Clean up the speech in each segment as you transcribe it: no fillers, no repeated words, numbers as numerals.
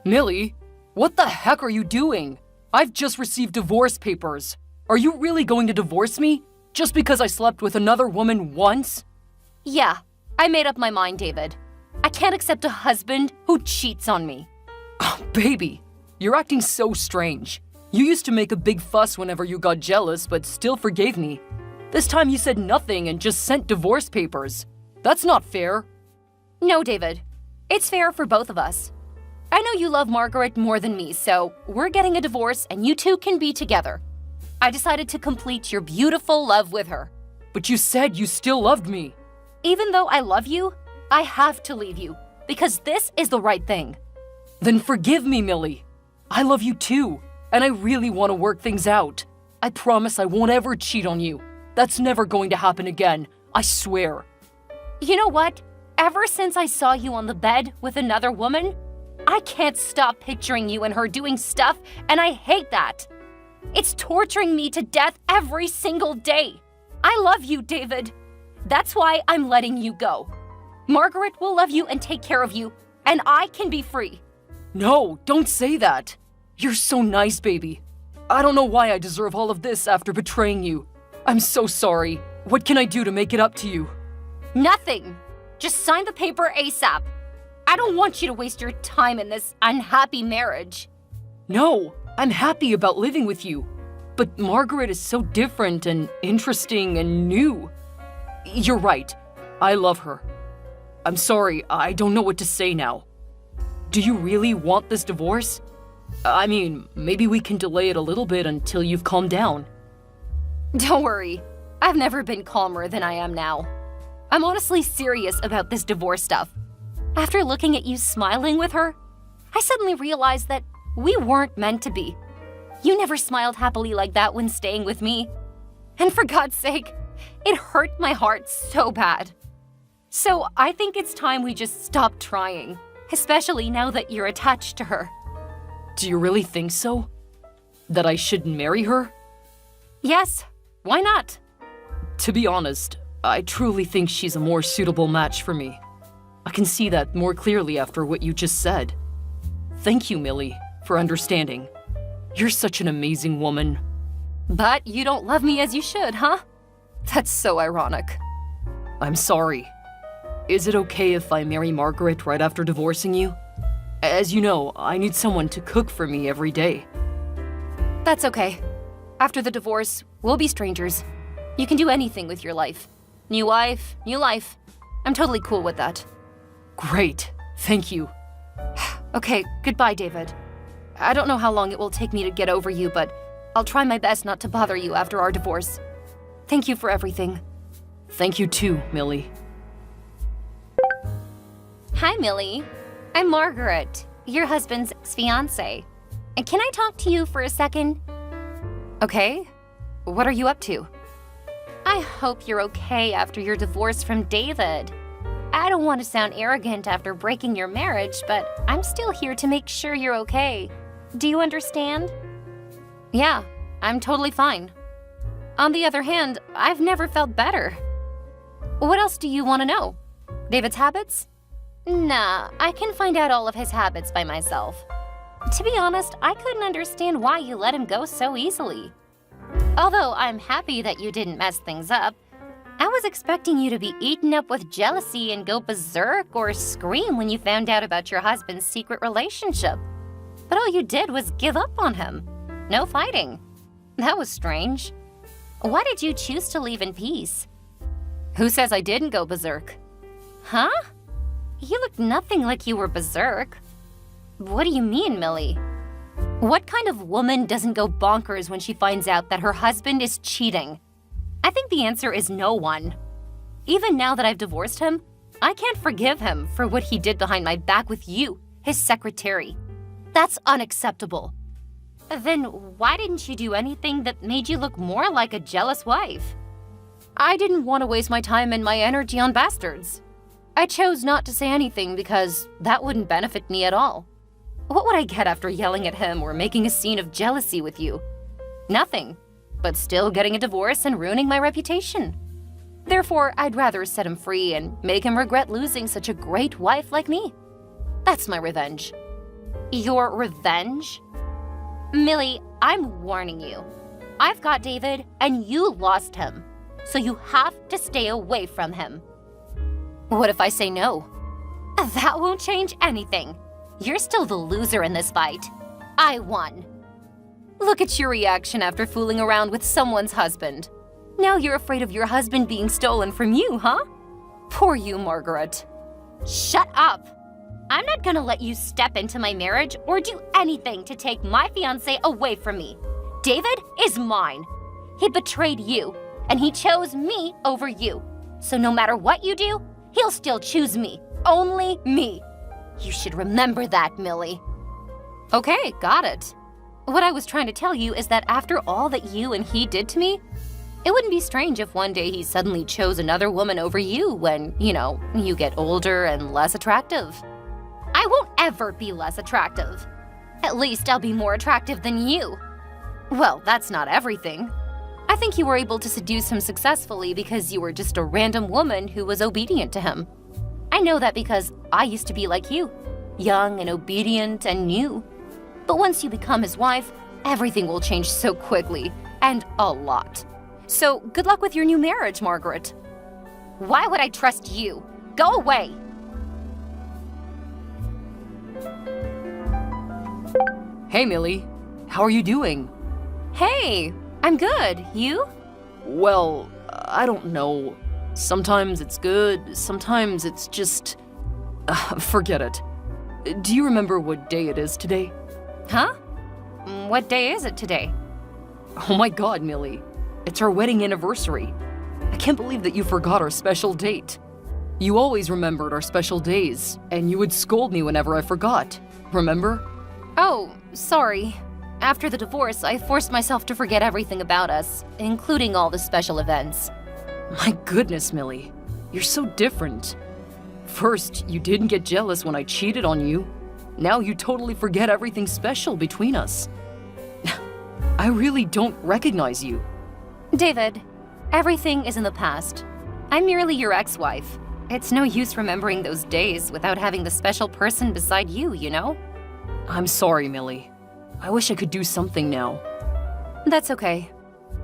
Millie, what the heck are you doing? I've just received divorce papers. Are you really going to divorce me? Just because I slept with another woman once? Yeah, I made up my mind, David. I can't accept a husband who cheats on me. Oh, baby, you're acting so strange. You used to make a big fuss whenever you got jealous, but still forgave me. This time you said nothing and just sent divorce papers. That's not fair. No, David. It's fair for both of us. I know you love Margaret more than me, so we're getting a divorce and you two can be together. I decided to complete your beautiful love with her. But you said you still loved me. Even though I love you, I have to leave you, because this is the right thing. Then forgive me, Millie. I love you too, and I really want to work things out. I promise I won't ever cheat on you. That's never going to happen again, I swear. You know what? Ever since I saw you on the bed with another woman, I can't stop picturing you and her doing stuff, and I hate that. It's torturing me to death every single day. I love you, David. That's why I'm letting you go. Margaret will love you and take care of you, and I can be free. No, don't say that. You're so nice, baby. I don't know why I deserve all of this after betraying you. I'm so sorry. What can I do to make it up to you? Nothing. Just sign the paper ASAP. I don't want you to waste your time in this unhappy marriage. No, I'm happy about living with you. But Margaret is so different and interesting and new. You're right. I love her. I'm sorry, I don't know what to say now. Do you really want this divorce? I mean, maybe we can delay it a little bit until you've calmed down. Don't worry. I've never been calmer than I am now. I'm honestly serious about this divorce stuff. After looking at you smiling with her, I suddenly realized that we weren't meant to be. You never smiled happily like that when staying with me. And for God's sake, it hurt my heart so bad. So I think it's time we just stop trying, especially now that you're attached to her. Do you really think so? That I should marry her? Yes, why not? To be honest, I truly think she's a more suitable match for me. I can see that more clearly after what you just said. Thank you, Millie, for understanding. You're such an amazing woman. But you don't love me as you should, huh? That's so ironic. I'm sorry. Is it okay if I marry Margaret right after divorcing you? As you know, I need someone to cook for me every day. That's okay. After the divorce, we'll be strangers. You can do anything with your life. New wife, new life. I'm totally cool with that. Great. Thank you. Okay, goodbye, David. I don't know how long it will take me to get over you, but I'll try my best not to bother you after our divorce. Thank you for everything. Thank you too, Millie. Hi, Millie. I'm Margaret, your husband's fiancé. And can I talk to you for a second? Okay. What are you up to? I hope you're okay after your divorce from David. I don't want to sound arrogant after breaking your marriage, but I'm still here to make sure you're okay. Do you understand? Yeah, I'm totally fine. On the other hand, I've never felt better. What else do you want to know? David's habits? Nah, I can find out all of his habits by myself. To be honest, I couldn't understand why you let him go so easily. Although I'm happy that you didn't mess things up, I was expecting you to be eaten up with jealousy and go berserk or scream when you found out about your husband's secret relationship. But all you did was give up on him. No fighting. That was strange. Why did you choose to leave in peace? Who says I didn't go berserk? Huh? You looked nothing like you were berserk. What do you mean, Millie? What kind of woman doesn't go bonkers when she finds out that her husband is cheating? I think the answer is no one. Even now that I've divorced him, I can't forgive him for what he did behind my back with you, his secretary. That's unacceptable. Then why didn't you do anything that made you look more like a jealous wife? I didn't want to waste my time and my energy on bastards. I chose not to say anything because that wouldn't benefit me at all. What would I get after yelling at him or making a scene of jealousy with you? Nothing, but still getting a divorce and ruining my reputation. Therefore, I'd rather set him free and make him regret losing such a great wife like me. That's my revenge. Your revenge? Millie, I'm warning you. I've got David, and you lost him. So you have to stay away from him. What if I say no? That won't change anything. You're still the loser in this fight. I won. Look at your reaction after fooling around with someone's husband. Now you're afraid of your husband being stolen from you, huh? Poor you, Margaret. Shut up! I'm not gonna let you step into my marriage or do anything to take my fiancé away from me. David is mine. He betrayed you, and he chose me over you. So no matter what you do, he'll still choose me. Only me. You should remember that, Millie. Okay, got it. What I was trying to tell you is that after all that you and he did to me, it wouldn't be strange if one day he suddenly chose another woman over you when, you get older and less attractive. I won't ever be less attractive. At least I'll be more attractive than you. Well, that's not everything. I think you were able to seduce him successfully because you were just a random woman who was obedient to him. I know that because I used to be like you, young and obedient and new. But once you become his wife, everything will change so quickly, and a lot. So good luck with your new marriage, Margaret. Why would I trust you? Go away! Hey, Millie. How are you doing? Hey, I'm good. You? Well, I don't know. Sometimes it's good, sometimes it's just... forget it. Do you remember what day it is today? Huh? What day is it today? Oh my god, Millie. It's our wedding anniversary. I can't believe that you forgot our special date. You always remembered our special days, and you would scold me whenever I forgot. Remember? Oh, sorry. After the divorce, I forced myself to forget everything about us, including all the special events. My goodness, Millie. You're so different. First, you didn't get jealous when I cheated on you. Now you totally forget everything special between us. I really don't recognize you. David, everything is in the past. I'm merely your ex-wife. It's no use remembering those days without having the special person beside you, you know? I'm sorry, Millie. I wish I could do something now. That's okay.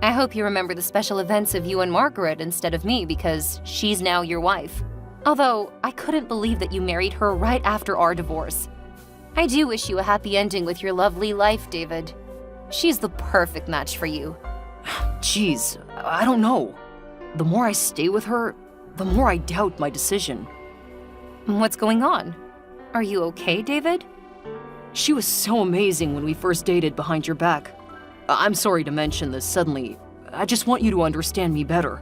I hope you remember the special events of you and Margaret instead of me because she's now your wife. Although, I couldn't believe that you married her right after our divorce. I do wish you a happy ending with your lovely life, David. She's the perfect match for you. Jeez, I don't know. The more I stay with her, the more I doubt my decision. What's going on? Are you okay, David? She was so amazing when we first dated behind your back. I'm sorry to mention this suddenly. I just want you to understand me better.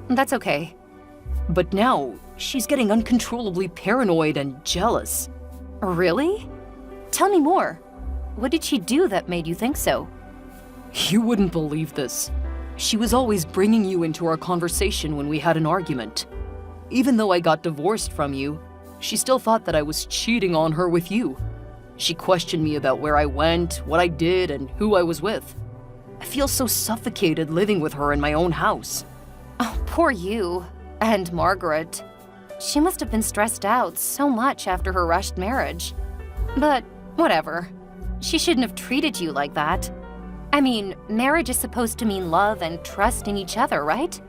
That's okay. But now, she's getting uncontrollably paranoid and jealous. Really? Tell me more. What did she do that made you think so? You wouldn't believe this. She was always bringing you into our conversation when we had an argument. Even though I got divorced from you, she still thought that I was cheating on her with you. She questioned me about where I went, what I did, and who I was with. I feel so suffocated living with her in my own house. Oh, poor you. And Margaret. She must have been stressed out so much after her rushed marriage. But whatever. She shouldn't have treated you like that. I mean, marriage is supposed to mean love and trust in each other, right?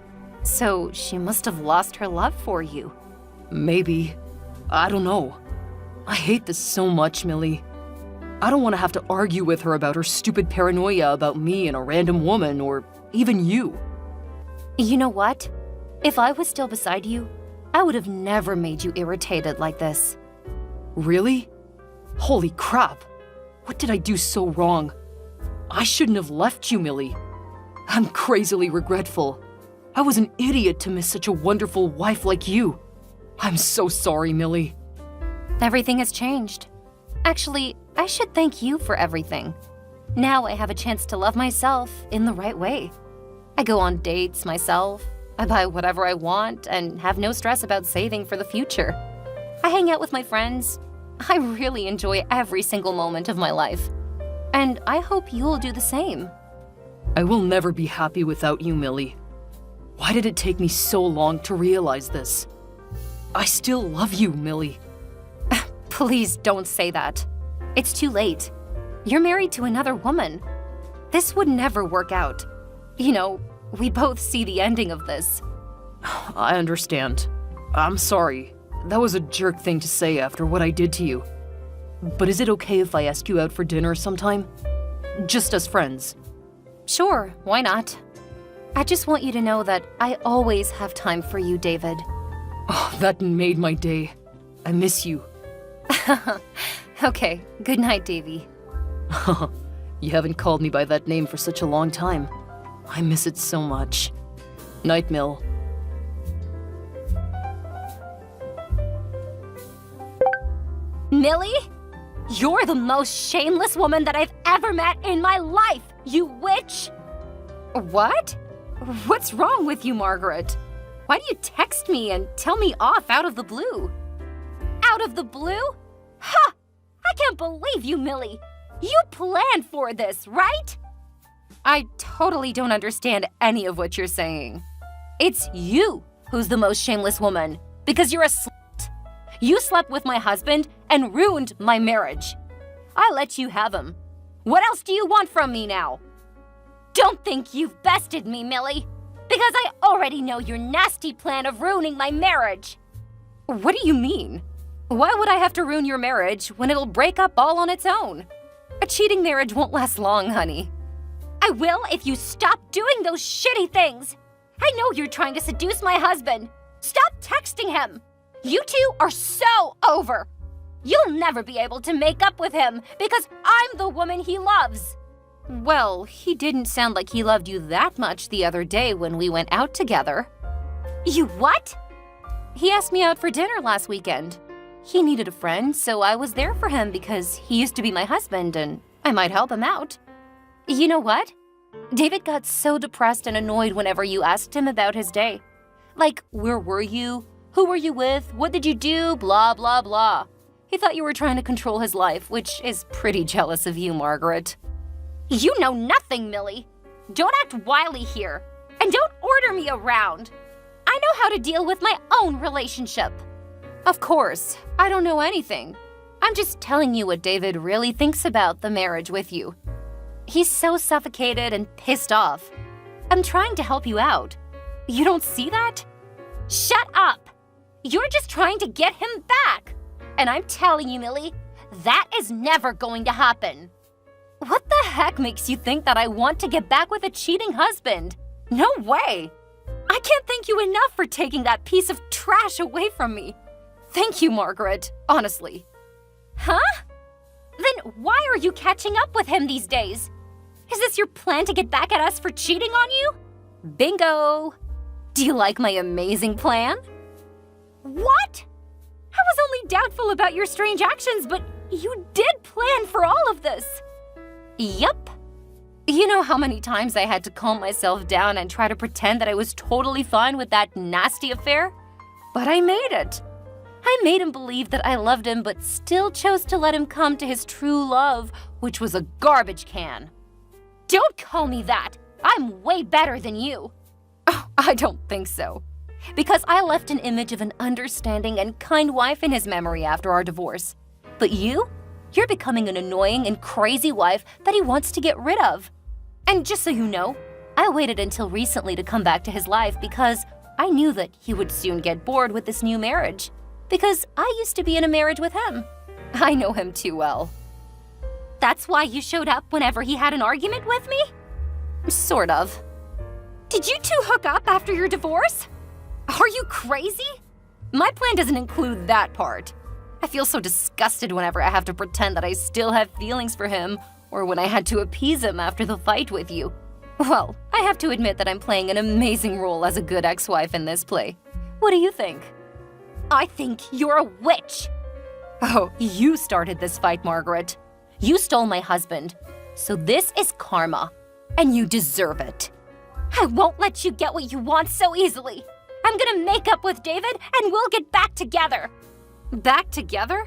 So she must have lost her love for you. Maybe. I don't know. I hate this so much, Millie. I don't want to have to argue with her about her stupid paranoia about me and a random woman, or even you. You know what? If I was still beside you, I would have never made you irritated like this. Really? Holy crap! What did I do so wrong? I shouldn't have left you, Millie. I'm crazily regretful. I was an idiot to miss such a wonderful wife like you. I'm so sorry, Millie. Everything has changed. Actually, I should thank you for everything. Now I have a chance to love myself in the right way. I go on dates myself, I buy whatever I want, and have no stress about saving for the future. I hang out with my friends. I really enjoy every single moment of my life. And I hope you'll do the same. I will never be happy without you, Millie. Why did it take me so long to realize this? I still love you, Millie. Please don't say that. It's too late. You're married to another woman. This would never work out. You know, we both see the ending of this. I understand. I'm sorry. That was a jerk thing to say after what I did to you. But is it okay if I ask you out for dinner sometime? Just as friends. Sure, why not? I just want you to know that I always have time for you, David. Oh, that made my day. I miss you. Okay, good night, Davy. You haven't called me by that name for such a long time. I miss it so much. Night, Mill. Millie? You're the most shameless woman that I've ever met in my life, you witch! What? What's wrong with you, Margaret? Why do you text me and tell me off out of the blue? Out of the blue? Ha! I can't believe you, Millie! You planned for this, right? I totally don't understand any of what you're saying. It's you who's the most shameless woman, because you're a slut. You slept with my husband and ruined my marriage. I let you have him. What else do you want from me now? Don't think you've bested me, Millie, because I already know your nasty plan of ruining my marriage. What do you mean? Why would I have to ruin your marriage when it'll break up all on its own? A cheating marriage won't last long, honey. I will if you stop doing those shitty things. I know you're trying to seduce my husband. Stop texting him. You two are so over. You'll never be able to make up with him because I'm the woman he loves. Well, he didn't sound like he loved you that much the other day when we went out together. You what? He asked me out for dinner last weekend. He needed a friend, so I was there for him because he used to be my husband and I might help him out. You know what? David got so depressed and annoyed whenever you asked him about his day. Like, where were you? Who were you with? What did you do? Blah, blah, blah. He thought you were trying to control his life, which is pretty jealous of you, Margaret. You know nothing, Millie. Don't act wily here. And don't order me around. I know how to deal with my own relationship. Of course, I don't know anything. I'm just telling you what David really thinks about the marriage with you. He's so suffocated and pissed off. I'm trying to help you out. You don't see that? Shut up! You're just trying to get him back. And I'm telling you, Millie, that is never going to happen. What the heck makes you think that I want to get back with a cheating husband? No way! I can't thank you enough for taking that piece of trash away from me. Thank you, Margaret, honestly. Huh? Then why are you catching up with him these days? Is this your plan to get back at us for cheating on you? Bingo! Do you like my amazing plan? What? I was only doubtful about your strange actions, but you did plan for all of this. Yup. You know how many times I had to calm myself down and try to pretend that I was totally fine with that nasty affair? But I made it. I made him believe that I loved him, but still chose to let him come to his true love, which was a garbage can. Don't call me that. I'm way better than you. Oh, I don't think so. Because I left an image of an understanding and kind wife in his memory after our divorce. But you're becoming an annoying and crazy wife that he wants to get rid of. And just so you know, I waited until recently to come back to his life because I knew that he would soon get bored with this new marriage. Because I used to be in a marriage with him. I know him too well. That's why you showed up whenever he had an argument with me? Sort of. Did you two hook up after your divorce? Are you crazy? My plan doesn't include that part. I feel so disgusted whenever I have to pretend that I still have feelings for him, or when I had to appease him after the fight with you. Well, I have to admit that I'm playing an amazing role as a good ex-wife in this play. What do you think? I think you're a witch. Oh, you started this fight, Margaret. You stole my husband. So this is karma, and you deserve it. I won't let you get what you want so easily. I'm gonna make up with David, and we'll get back together. Back together?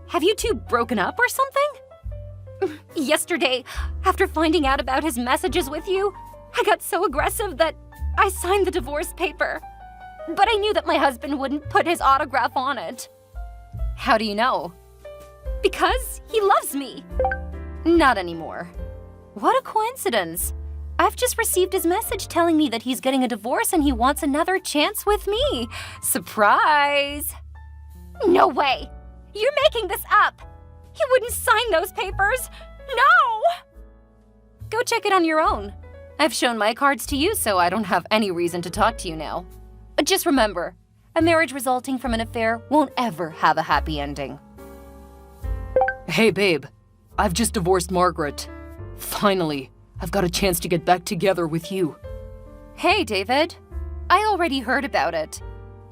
Have you two broken up or something? Yesterday, after finding out about his messages with you, I got so aggressive that I signed the divorce paper. But I knew that my husband wouldn't put his autograph on it. How do you know? Because he loves me. Not anymore. What a coincidence. I've just received his message telling me that he's getting a divorce and he wants another chance with me. Surprise! No way! You're making this up! He wouldn't sign those papers! No! Go check it on your own. I've shown my cards to you, so I don't have any reason to talk to you now. Just remember, a marriage resulting from an affair won't ever have a happy ending. Hey, babe. I've just divorced Margaret. Finally, I've got a chance to get back together with you. Hey, David. I already heard about it.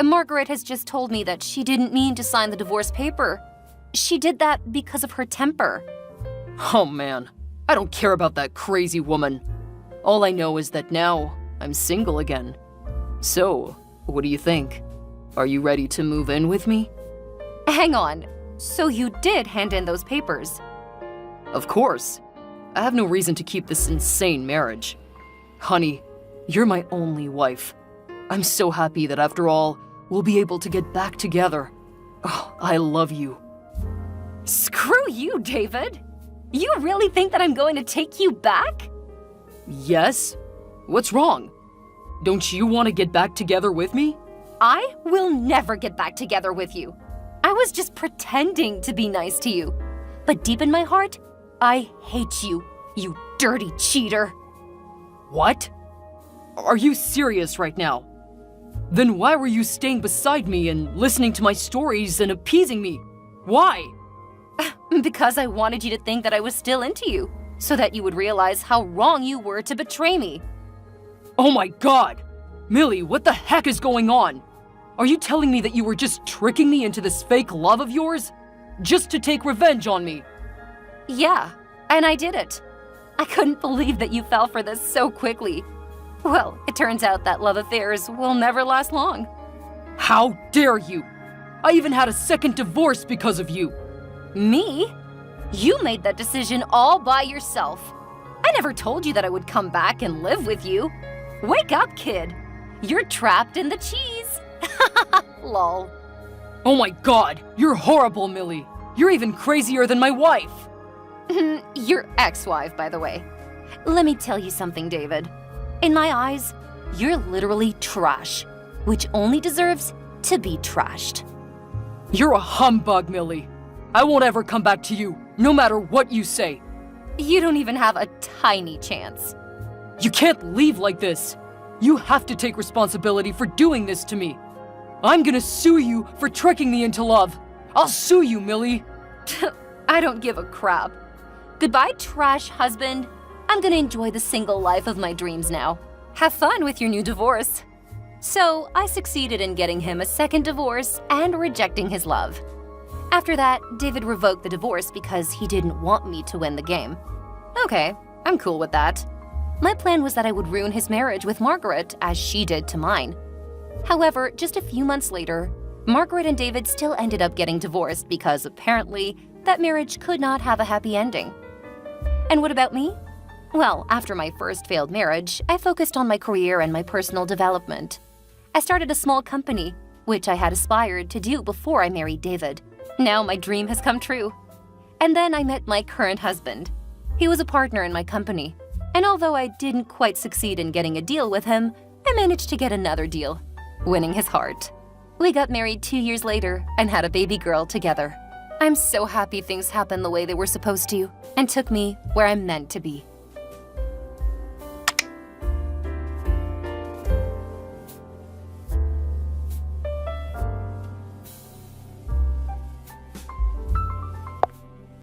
Margaret has just told me that she didn't mean to sign the divorce paper. She did that because of her temper. Oh man, I don't care about that crazy woman. All I know is that now I'm single again. So, what do you think? Are you ready to move in with me? Hang on. So you did hand in those papers? Of course. I have no reason to keep this insane marriage. Honey, you're my only wife. I'm so happy that after all, we'll be able to get back together. Oh, I love you. Screw you, David. You really think that I'm going to take you back? Yes? What's wrong? Don't you want to get back together with me? I will never get back together with you. I was just pretending to be nice to you. But deep in my heart, I hate you, you dirty cheater. What? Are you serious right now? Then why were you staying beside me and listening to my stories and appeasing me? Why? Because I wanted you to think that I was still into you, so that you would realize how wrong you were to betray me. Oh my god! Millie, what the heck is going on? Are you telling me that you were just tricking me into this fake love of yours? Just to take revenge on me? Yeah, and I did it. I couldn't believe that you fell for this so quickly. Well, it turns out that love affairs will never last long. How dare you! I even had a second divorce because of you! Me? You made that decision all by yourself. I never told you that I would come back and live with you. Wake up, kid. You're trapped in the cheese. Lol. Oh my god, you're horrible, Millie. You're even crazier than my wife. Your ex-wife, by the way. Let me tell you something, David. In my eyes, you're literally trash, which only deserves to be trashed. You're a humbug, Millie. I won't ever come back to you, no matter what you say. You don't even have a tiny chance. You can't leave like this. You have to take responsibility for doing this to me. I'm gonna sue you for tricking me into love. I'll sue you, Millie. I don't give a crap. Goodbye, trash husband. I'm gonna enjoy the single life of my dreams now. Have fun with your new divorce. So, I succeeded in getting him a second divorce and rejecting his love. After that, David revoked the divorce because he didn't want me to win the game. Okay, I'm cool with that. My plan was that I would ruin his marriage with Margaret as she did to mine. However, just a few months later, Margaret and David still ended up getting divorced because apparently that marriage could not have a happy ending. And what about me? Well, after my first failed marriage, I focused on my career and my personal development. I started a small company, which I had aspired to do before I married David. Now my dream has come true. And then I met my current husband. He was a partner in my company. And although I didn't quite succeed in getting a deal with him, I managed to get another deal, winning his heart. We got married 2 years later and had a baby girl together. I'm so happy things happened the way they were supposed to and took me where I'm meant to be.